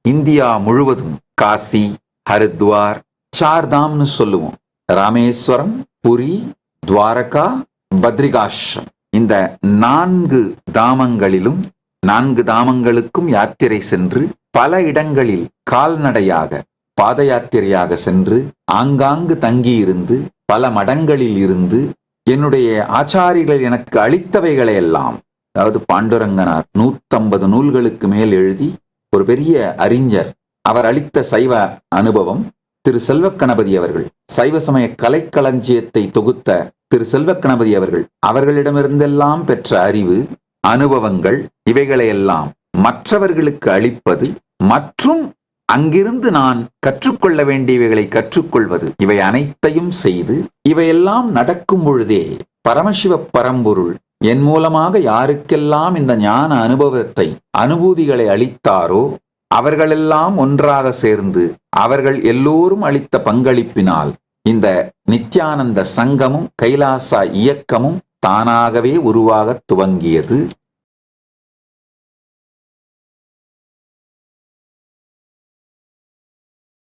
India முழுவதும் காசி, ஹரித்வார், சார்தாம்னு சொல்லுவோம். ராமேஸ்வரம், புரி, துவாரகா, பத்ரிகாஷ்ரம், இந்த 4 தாமங்களிலும் 4 தாமங்களுக்கும் யாத்திரை சென்று பல இடங்களில் கால்நடையாக பாத யாத்திரையாக சென்று ஆங்காங்கு தங்கியிருந்து பல மடங்களில் இருந்து என்னுடைய ஆச்சாரிகள் எனக்கு அளித்தவைகளையெல்லாம், அதாவது பாண்டுரங்கனார் 150 நூல்களுக்கு மேல் எழுதி ஒரு பெரிய அறிஞர், அவர் அளித்த சைவ அனுபவம். திரு செல்வக்கணபதி அவர்கள் சைவ சமய கலைக்களஞ்சியத்தை தொகுத்த திரு செல்வக்கணபதி அவர்களிடமிருந்தெல்லாம் பெற்ற அறிவு, அனுபவங்கள், இவைகளையெல்லாம் மற்றவர்களுக்கு அளிப்பது மற்றும் அங்கிருந்து நான் கற்றுக்கொள்ள வேண்டியவைகளை கற்றுக்கொள்வது, இவை அனைத்தையும் செய்து இவையெல்லாம் நடக்கும் பொழுதே பரமசிவ பரம்பொருள் என் மூலமாக யாருக்கெல்லாம் இந்த ஞான அனுபவத்தை, அனுபூதிகளை அளித்தாரோ அவர்களெல்லாம் ஒன்றாக சேர்ந்து அவர்கள் எல்லோரும் அளித்த பங்களிப்பினால் இந்த நித்யானந்த சங்கமும் கைலாசா இயக்கமும் தானாகவே உருவாக துவங்கியது.